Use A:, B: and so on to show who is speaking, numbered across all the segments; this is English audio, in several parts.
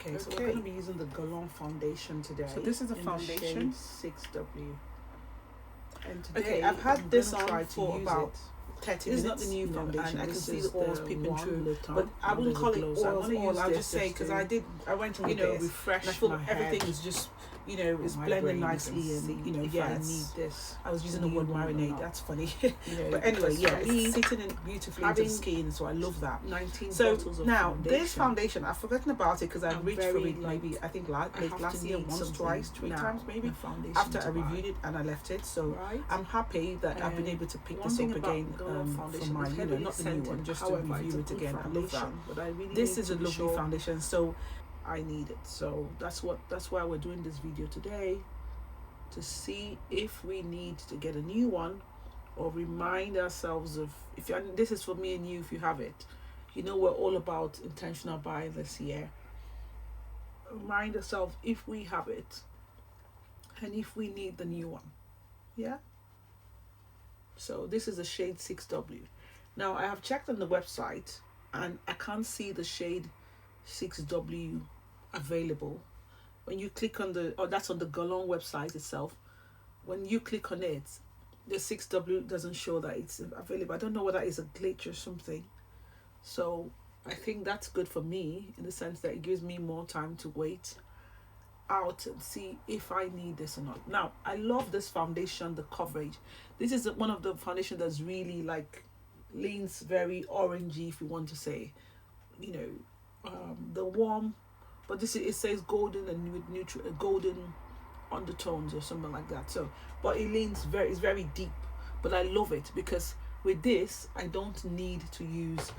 A: Okay, so we're going to be using the Guerlain foundation today.
B: So this is a foundation.
A: 6W. And
B: today, I've had this on for about 30 minutes. This is not the new foundation, and I can see the oils peeping through. But I wouldn't call it oil. I'll just say, because I went on refresh. And I thought everything is just, it's blending nicely, and I need this. I was using the word marinade. That's funny. But anyway, it's sitting in beautifully into the skin, so I love that.
A: 19
B: so
A: bottles of
B: now
A: foundation.
B: this foundation, I've forgotten about it because I've reached for it maybe I think last year once, twice, 3 times maybe. After I reviewed it and I left it, so I'm happy that I've been able to pick this up again from my, not the new one, just to review it again. I love that. But I really this is a lovely foundation, so I need it. So that's why we're doing this video today, to see if we need to get a new one, or remind ourselves of, this is for me and you, if you have it, we're all about intentional buying this year. Remind ourselves if we have it and if we need the new one. Yeah. So this is the shade 6W. Now I have checked on the website and I can't see the shade 6W available. When you click on that's on the Guerlain website itself. When you click on it, the 6W doesn't show that it's available. I don't know whether it's a glitch or something. So I think that's good for me in the sense that it gives me more time to wait out and see if I need this or not. Now I love this foundation, the coverage. This is one of the foundation that's really leans very orangey, if you want to say, the warm, but it says golden and with neutral golden undertones or something like that. So but it leans it's very deep, but I love it because with this I don't need to use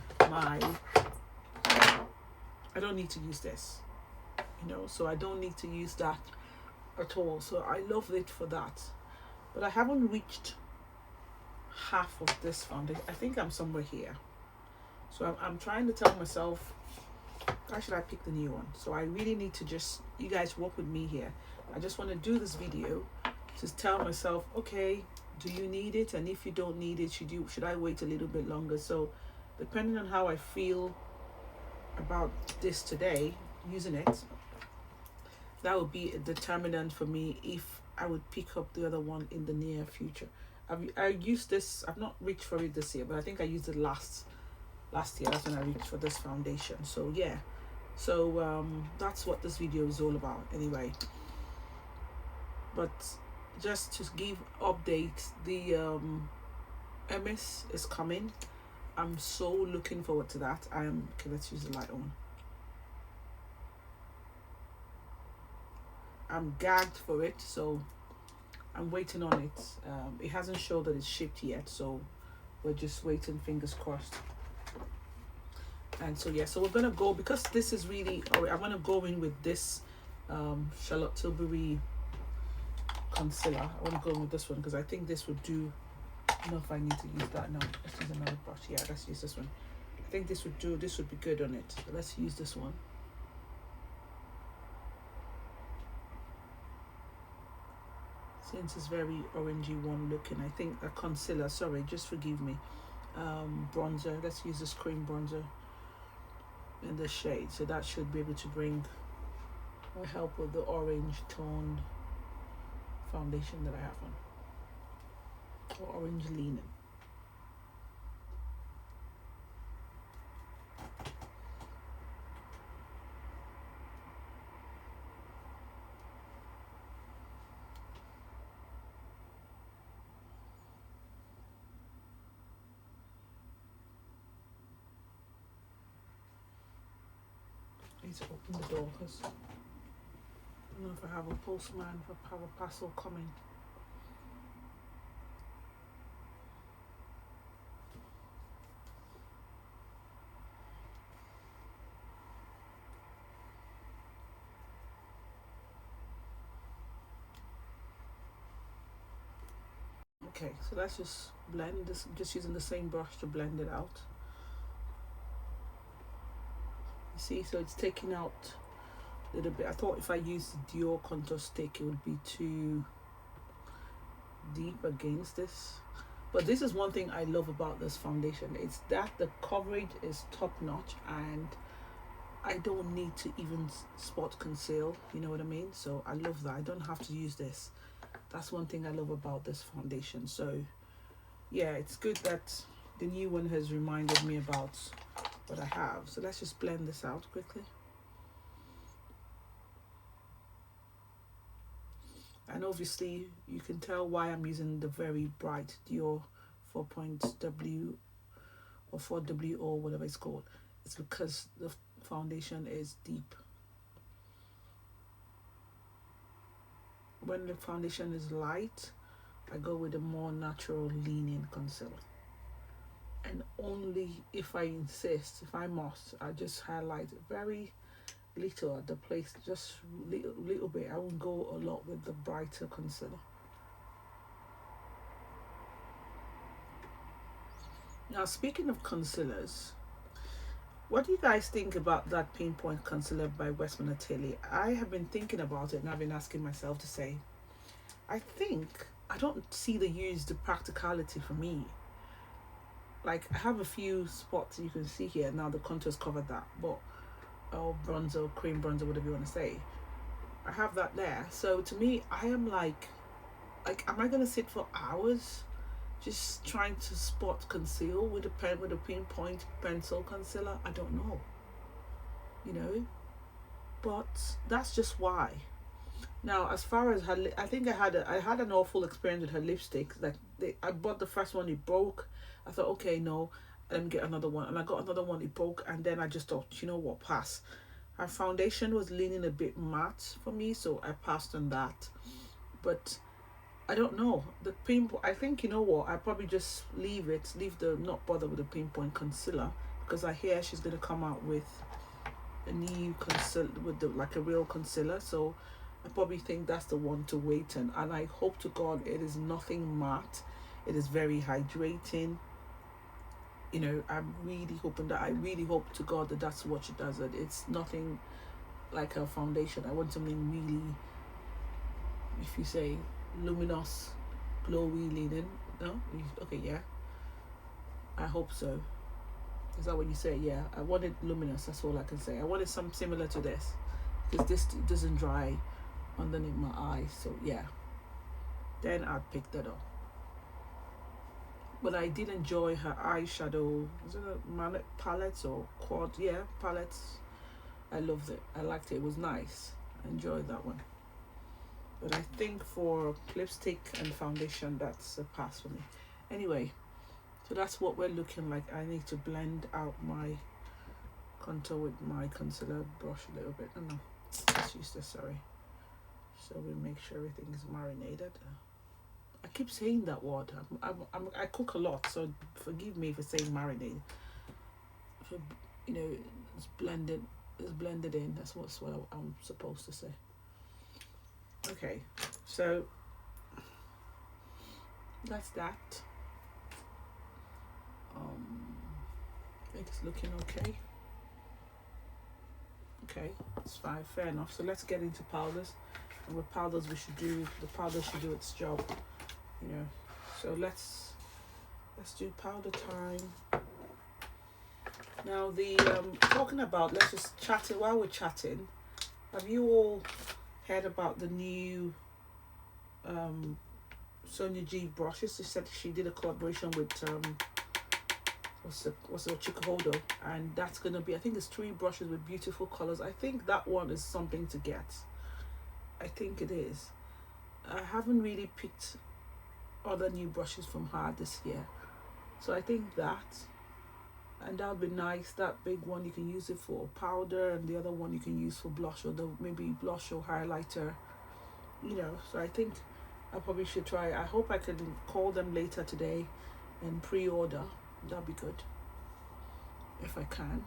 B: this, so I don't need to use that at all. So I love it for that. But I haven't reached half of this foundation. I think I'm somewhere here. So I'm trying to tell myself, why should I pick the new one? So I really need to you guys work with me here. I just want to do this video to tell myself, okay, do you need it? And if you don't need it, should I wait a little bit longer? So depending on how I feel about this today, using it, that would be a determinant for me if I would pick up the other one in the near future. I used this, I've not reached for it this year, but I think I used it last year. That's when I reached for this foundation. So yeah, so that's what this video is all about anyway. But just to give updates, the MS is coming. I'm so looking forward to that. Okay, let's use the light on. I'm gagged for it, so I'm waiting on it. It hasn't showed that it's shipped yet, so we're just waiting, fingers crossed. And so yeah, so we're gonna go, because this is really, I'm gonna go in with this Charlotte Tilbury concealer. I want to go in with this one because I think this would do. I don't know if I need to use that. No, let's use another brush. Yeah, let's use this one. I think this would do. This would be good on it. So let's use this one. Since it's very orangey one looking, I think a concealer. Sorry, just forgive me. Bronzer. Let's use this cream bronzer in the shade. So that should be able to bring or help with the orange toned foundation that I have on, or orange leaning. I need to open the door because I don't know if I have a postman, if I have a parcel coming. Okay, so let's just blend this, just using the same brush to blend it out. You see, so it's taking out a little bit. I thought if I used the Dior contour stick, it would be too deep against this. But this is one thing I love about this foundation. It's that the coverage is top notch, and I don't need to even spot conceal, you know what I mean? So I love that. I don't have to use this. That's one thing I love about this foundation. So yeah, it's good that the new one has reminded me about what I have. So let's just blend this out quickly. And obviously you can tell why I'm using the very bright Dior 4.W or 4W or whatever it's called. It's because the foundation is deep. When the foundation is light, I go with a more natural leaning concealer. And only if I insist, if I must, I just highlight very little at the place, just little bit. I won't go a lot with the brighter concealer. Now, speaking of concealers, what do you guys think about that Pinpoint Concealer by Westman Atelier? I have been thinking about it and I've been asking myself to say, I think I don't see the practicality for me. Like, I have a few spots you can see here. Now the contours covered that, but bronzer, cream bronzer, whatever you want to say. I have that there. So to me, I am like, am I gonna sit for hours just trying to spot conceal with a pen, with a pinpoint pencil concealer? I don't know, you know, but that's just why. Now, as far as her, I think I had an awful experience with her lipstick. Like, I bought the first one, it broke. I thought, okay, no, let me get another one, and I got another one, it broke, and then I just thought, you know what, pass. Her foundation was leaning a bit matte for me, so I passed on that. But I don't know, the pinpoint, I think, you know what, I probably just leave the not bother with the pinpoint concealer, because I hear she's gonna come out with a new concealer, with like a real concealer. So I probably think that's the one to wait on, and I hope to God it is nothing matte. It is very hydrating. You know, I'm really hoping that, I really hope to God that that's what she does. That it's nothing like her foundation. I want something really, if you say luminous, glowy leaning. No? Okay, yeah. I hope so. Is that what you say? Yeah. I want it luminous, that's all I can say. I wanted something similar to this, because this doesn't dry underneath my eyes. So yeah. Then I'd pick that up. But I did enjoy her eyeshadow. Is it a palette or quad? Yeah, palettes. I loved it. I liked it. It was nice. I enjoyed that one. But I think for lipstick and foundation, that's a pass for me. Anyway, so that's what we're looking like. I need to blend out my contour with my concealer brush a little bit. No, let's use this, sorry. So we make sure everything is marinated. I keep saying that word. I cook a lot, so forgive me for saying marinade. So, you know, it's blended in. That's what I'm supposed to say. Okay, so that's that. I think it's looking okay. Okay, it's fine, fair enough. So let's get into powders. And with powders, the powder should do its job. You know, so let's do powder time. Now talking about, let's just chat it while we're chatting. Have you all heard about the new Sonia G brushes? She said she did a collaboration with what's it, Chikuhodo, and that's gonna be, I think it's 3 brushes with beautiful colors. I think that one is something to get. I think it is. I haven't really picked other new brushes from her this year, so I think that, and that would be nice. That big one you can use it for powder, and the other one you can use for blush, or maybe blush or highlighter, you know. So I think I probably should try. I hope I can call them later today and pre-order. That'd be good if I can.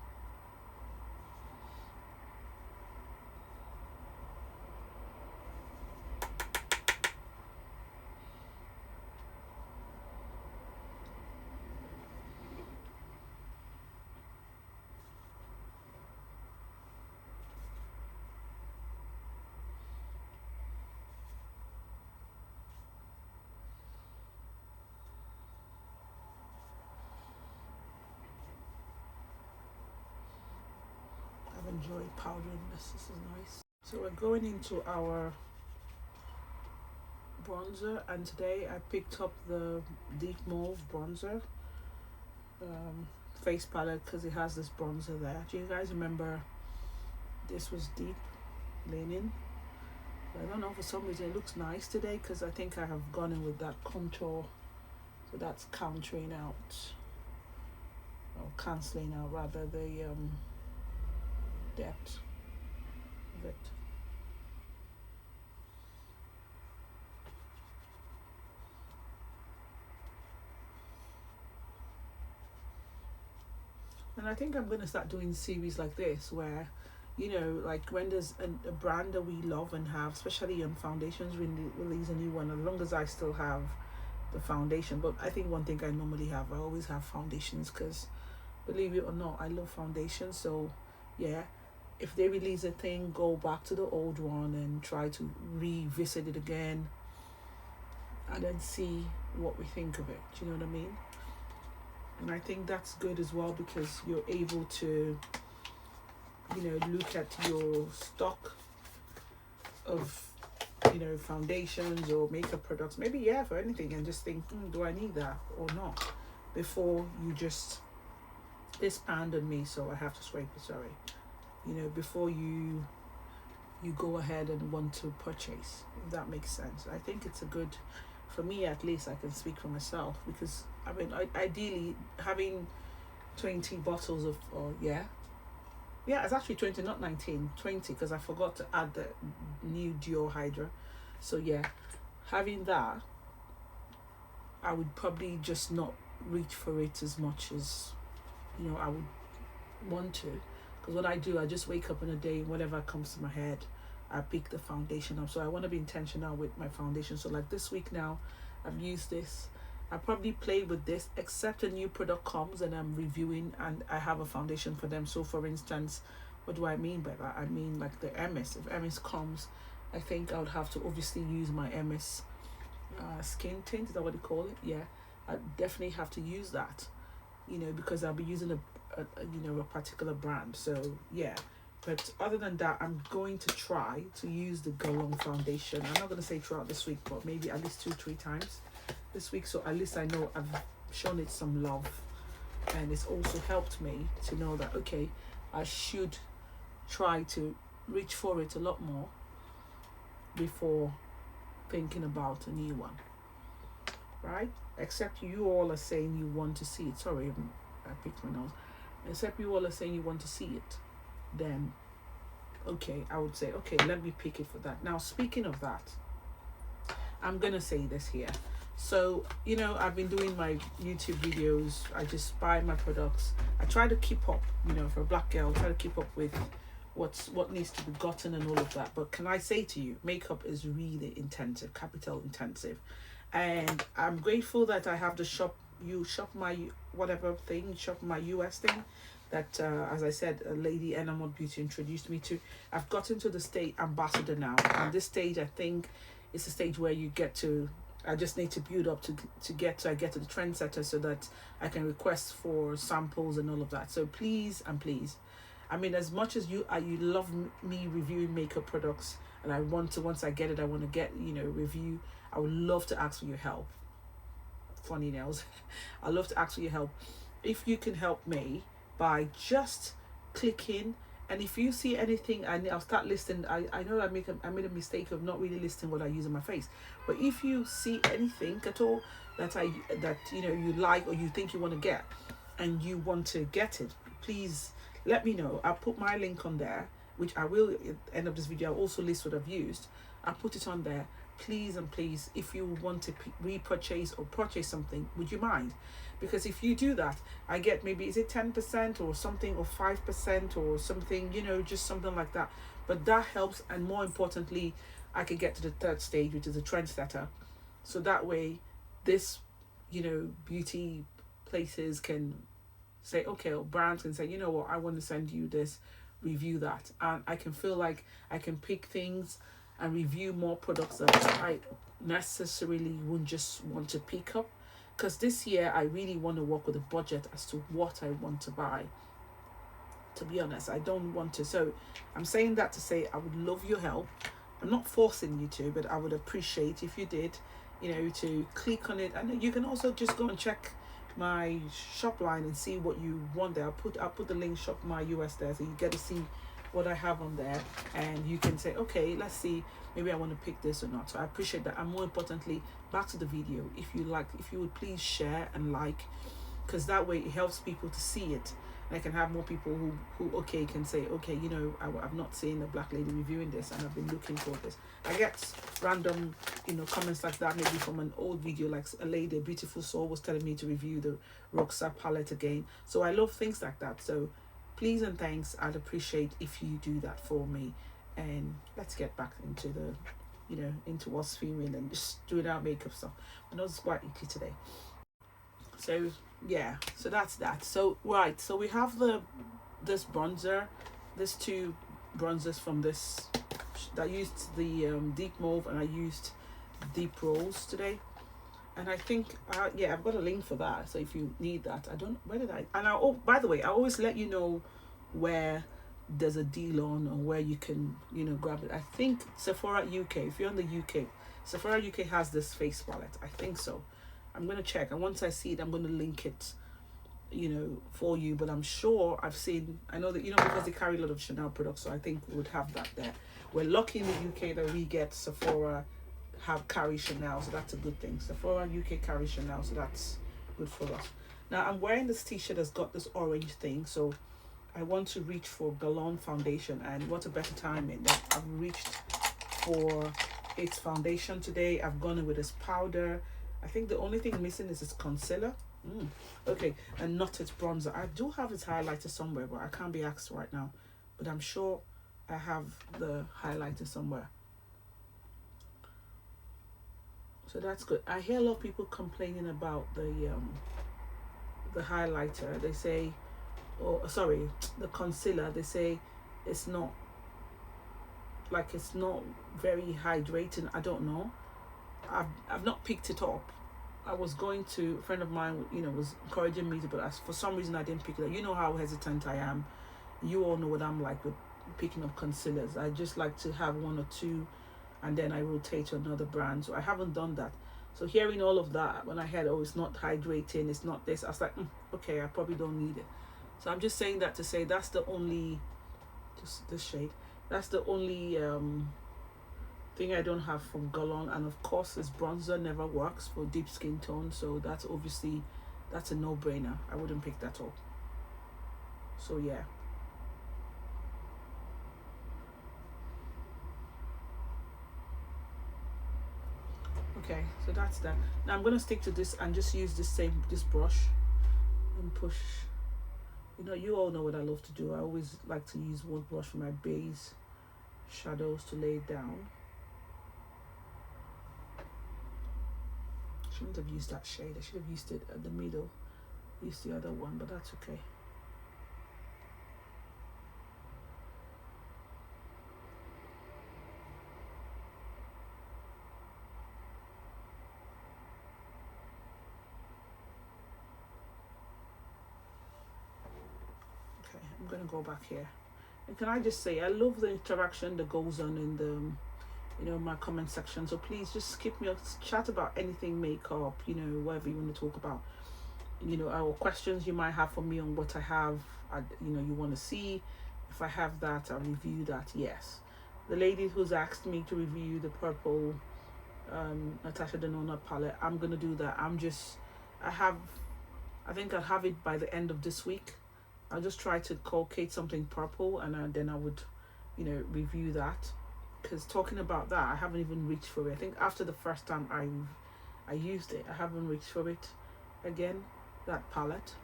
B: enjoy powdering this. This is nice. So we're going into our bronzer, and today I picked up the deep mauve bronzer face palette because it has this bronzer there. Do you guys remember this was deep linen? I don't know, for some reason it looks nice today because I think I have gone in with that contour, so that's countering out, or cancelling out rather, the depth of it. And I think I'm going to start doing series like this where, you know, like when there's a brand that we love and have, especially on foundations, we release a new one, as long as I still have the foundation. But I think one thing I normally have, I always have foundations because, believe it or not, I love foundations. So yeah, if they release a thing, go back to the old one and try to revisit it again and then see what we think of it. Do you know what I mean? And I think that's good as well because you're able to, you know, look at your stock of, you know, foundations or makeup products, maybe, yeah, for anything, and just think, do I need that or not, before you just, this panned on me, so I have to scrape it, sorry. You know, before you go ahead and want to purchase, if that makes sense. I think it's a good, for me at least, I can speak for myself, because I mean, ideally having 20 bottles of, yeah, it's actually 20, not 19, 20, because I forgot to add the new Dior Hydra. So yeah, having that, I would probably just not reach for it as much as, you know, I would want to. Because what I do, I just wake up in a day, whatever comes to my head, I pick the foundation up. So I want to be intentional with my foundation. So like this week now, I've used this. I probably play with this, except a new product comes and I'm reviewing and I have a foundation for them. So for instance, what do I mean by that? I mean like the MS. If MS comes, I think I would have to obviously use my MS skin tint. Is that what they call it? Yeah, I definitely have to use that, you know, because I'll be using a you know, a particular brand. So yeah, but other than that, I'm going to try to use the Guerlain foundation. I'm not going to say throughout this week, but maybe at least 2-3 times this week, so at least I know I've shown it some love, and it's also helped me to know that, okay, I should try to reach for it a lot more before thinking about a new one, right? Except you all are saying you want to see it. Sorry, I picked my nose. Except you all are saying you want to see it, then okay, I would say, okay, let me pick it for that. Now, speaking of that, I'm gonna say this here. So, you know, I've been doing my YouTube videos. I just buy my products. I try to keep up, you know, for a black girl, try to keep up with what needs to be gotten and all of that. But can I say to you, makeup is really intensive, capital intensive. And I'm grateful that I have the shop my whatever thing, shop my US thing that, as I said, a lady, Enamel Beauty, introduced me to. I've gotten to the state ambassador now. And this stage, I think, is a stage where you get to, I just need to build up to get to the trendsetter so that I can request for samples and all of that. So please and please, I mean, as much as you love me reviewing makeup products, and I want to, once I get it, I want to get, you know, review. I would love to ask for your help. Funny nails. I love to ask for your help. If you can help me by just clicking, and if you see anything, I'll start listing. I know I made a mistake of not really listing what I use on my face. But if you see anything at all that you know you like or you think you want to get, and you want to get it, please let me know. I'll put my link on there, which I will at the end of this video. I'll also list what I've used. I'll put it on there. Please and please, if you want to repurchase or purchase something, would you mind? Because if you do that, I get maybe, is it 10% or something, or 5% or something, you know, just something like that. But that helps, and more importantly, I can get to the third stage, which is a trendsetter. So that way, this, you know, beauty places can say, okay, or brands can say, you know what, I want to send you this, review that. And I can feel like I can pick things and review more products that I necessarily wouldn't just want to pick up. Because this year, I really want to work with a budget as to what I want to buy to be honest. I don't want to. So I'm saying that to say I would love your help. I'm not forcing you to, but I would appreciate if you did, to click on it. And you can also just go and check my shop line and see what you want there. I'll put the link Shop My US there, so you get to see what I have on there, and you can say, okay, let's see, maybe I want to pick this or not. So I appreciate that. And more importantly, back to the video, if you would please share and like, because that way it helps people to see it. And I can have more people who okay, can say, okay, I've not seen a black lady reviewing this, and I've been looking for this. I get random, comments like that, maybe from an old video, like a lady, a beautiful soul, was telling me to review the Roxa palette again. So I love things like that. So please and thanks, I'd appreciate if you do that for me. And let's get back into the, into us filming and just doing our makeup stuff. I know it's quite icky today. So yeah, so that's that. So right, so we have this bronzer, there's two bronzers from this. I used the deep mauve and I used deep rose today. And I think, I've got a link for that. So if you need that, by the way, I always let you know where there's a deal on or where you can, grab it. I think Sephora UK, if you're in the UK, Sephora UK has this face palette. I think so. I'm going to check. And once I see it, I'm going to link it, for you. But I'm sure I know that, because they carry a lot of Chanel products. So I think we would have that there. We're lucky in the UK that we get Sephora carry Chanel, so that's a good thing. Sephora UK carry Chanel, so that's good for us. Now I'm wearing this t-shirt that's got this orange thing, so I want to reach for Guerlain foundation, and what a better time in that I've reached for its foundation today. I've gone in with this powder. I think the only thing missing is its concealer. Okay, and not its bronzer. I do have its highlighter somewhere, but I can't be asked right now, but I'm sure I have the highlighter somewhere. So that's good. I hear a lot of people complaining about the highlighter. They say, the concealer. They say it's not very hydrating. I don't know. I've not picked it up. I was going to, a friend of mine, was encouraging me to, but for some reason I didn't pick it up. You know how hesitant I am. You all know what I'm like with picking up concealers. I just like to have one or two, and then I rotate to another brand. So I haven't done that. So hearing all of that, when I heard, it's not hydrating, it's not this, I was like, okay, I probably don't need it. So I'm just saying that to say that's the only, just this shade, that's the only thing I don't have from Guerlain. And of course, this bronzer never works for deep skin tone. So that's a no-brainer. I wouldn't pick that up. So yeah. Okay, so that's that. Now I'm gonna stick to this and just use this brush and push. You all know what I love to do. I always like to use one brush for my base shadows to lay it down. Shouldn't have used that shade. I should have used it at the middle. Use the other one, but that's okay. I'm gonna go back here, and can I just say I love the interaction that goes on in the my comment section. So please just skip me or chat about anything makeup, whatever you want to talk about, or questions you might have for me on what I have, you want to see. If I have that, I'll review that. Yes, the lady who's asked me to review the purple Natasha Denona palette, I'm gonna do that. I think I'll have it by the end of this week. I'll just try to locate something purple, and then I would, review that. Because talking about that, I haven't even reached for it. I think after the first time I used it, I haven't reached for it again, that palette.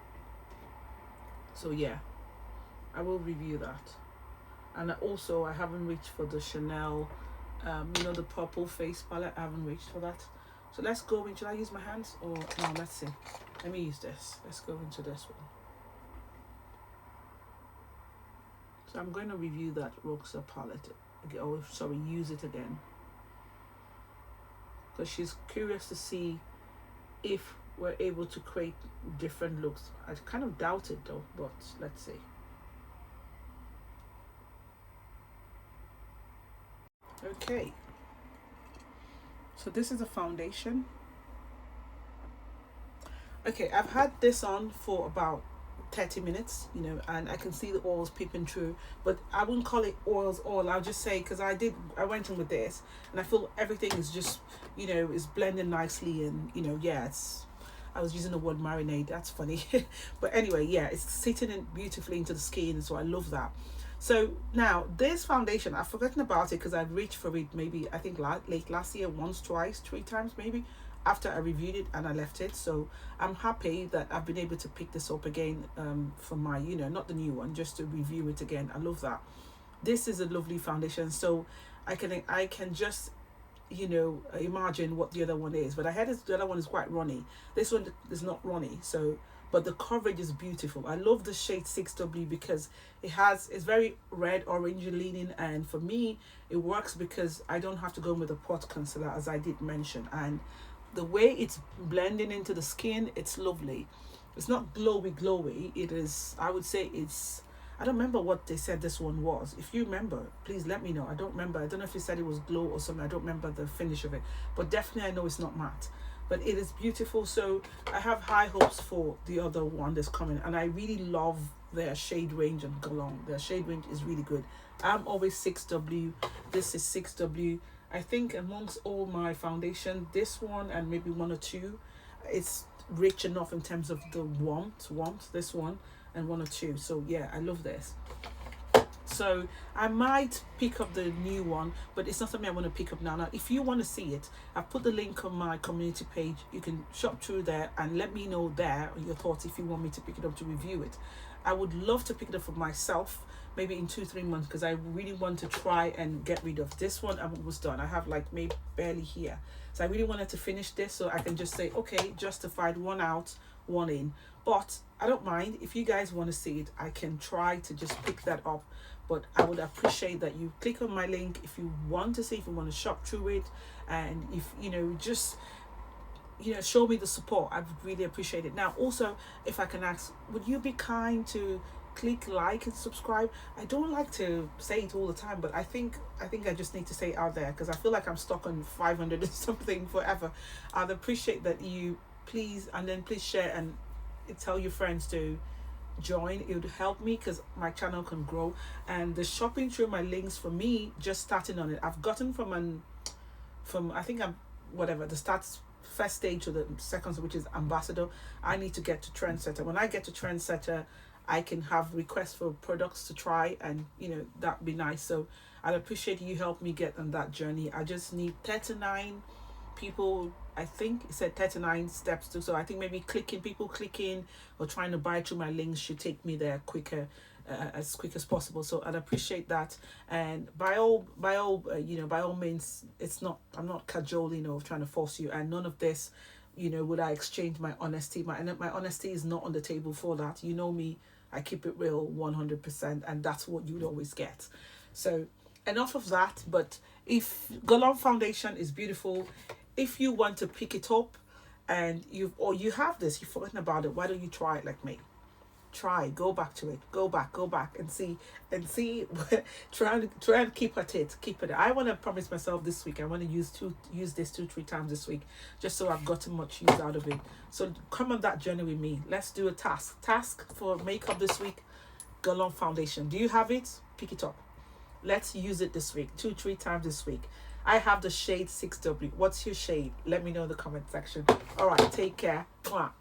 B: So yeah, I will review that. And also, I haven't reached for the Chanel, the purple face palette. I haven't reached for that. So let's go in. Should I use my hands or no? Let's see. Let me use this. Let's go into this one. So I'm going to review that Roxa palette again, use it again, because she's curious to see if we're able to create different looks. I kind of doubt it though, but let's see. Okay, so this is a foundation. Okay, I've had this on for about 30 minutes, and I can see the oils peeping through, but I wouldn't call it oils oil. I'll just say, because I went in with this and I feel everything is just, is blending nicely, and I was using the word marinade, that's funny. But anyway, yeah, it's sitting in beautifully into the skin, so I love that. So now this foundation, I've forgotten about it because I've reached for it maybe, I think late last year, once, twice, 3 times maybe, after I reviewed it and I left it. So I'm happy that I've been able to pick this up again, for my, not the new one, just to review it again. I love that. This is a lovely foundation. So I can just, imagine what the other one is. But I heard the other one is quite runny. This one is not runny. So, but the coverage is beautiful. I love the shade 6W because it's very red orange leaning, and for me it works because I don't have to go with a pot concealer, as I did mention, and the way it's blending into the skin, it's lovely. It's not glowy. It is, I would say it's, I don't remember what they said this one was. If you remember, please let me know. I don't remember. I don't know if you said it was glow or something. I don't remember the finish of it. But definitely I know it's not matte. But it is beautiful. So I have high hopes for the other one that's coming. And I really love their shade range and Guerlain. Their shade range is really good. I'm always 6W. This is 6W. I think amongst all my foundation, this one and maybe one or two, it's rich enough in terms of the warmth, this one and one or two. So yeah, I love this. So I might pick up the new one, but it's not something I want to pick up now. Now, if you want to see it, I've put the link on my community page. You can shop through there and let me know there your thoughts if you want me to pick it up to review it. I would love to pick it up for myself, maybe in 2-3 months, because I really want to try and get rid of this one. I'm almost done. I have like maybe barely here. So I really wanted to finish this so I can just say, okay, justified, one out, one in. But I don't mind. If you guys want to see it, I can try to just pick that up. But I would appreciate that you click on my link if you want to see, if you want to shop through it. And if, just, show me the support. I would really appreciate it. Now, also, if I can ask, would you be kind to click like and subscribe? I don't like to say it all the time, but I think I just need to say it out there because I feel like I'm stuck on 500 and something forever. I'd appreciate that you please share and tell your friends to join. It would help me because my channel can grow. And the shopping through my links, for me, just starting on it, I've gotten from I think I'm whatever the first stage to the second, which is ambassador. I need to get to trendsetter. When I get to trendsetter, I can have requests for products to try, and that'd be nice. So I'd appreciate you help me get on that journey. I just need 39 people. I think it said 39 steps too. So I think maybe people clicking or trying to buy through my links should take me there quicker, as quick as possible. So I'd appreciate that. And by all means, I'm not cajoling or trying to force you, and none of this, would I exchange my honesty. My honesty is not on the table for that. You know me, I keep it real 100%, and that's what you'd always get. So enough of that. But if Guerlain foundation is beautiful, if you want to pick it up and you have this, you've forgotten about it, why don't you try it like me? Go back to it, go back and see try and keep at it. I want to promise myself this week I want to use this 2-3 times this week, just so I've gotten much use out of it. So come on that journey with me. Let's do a task for makeup this week. Guerlain foundation, do you have it? Pick it up. Let's use it this week, 2-3 times this week. I have the shade 6W. What's your shade? Let me know in the comment section. All right, take care. Mwah.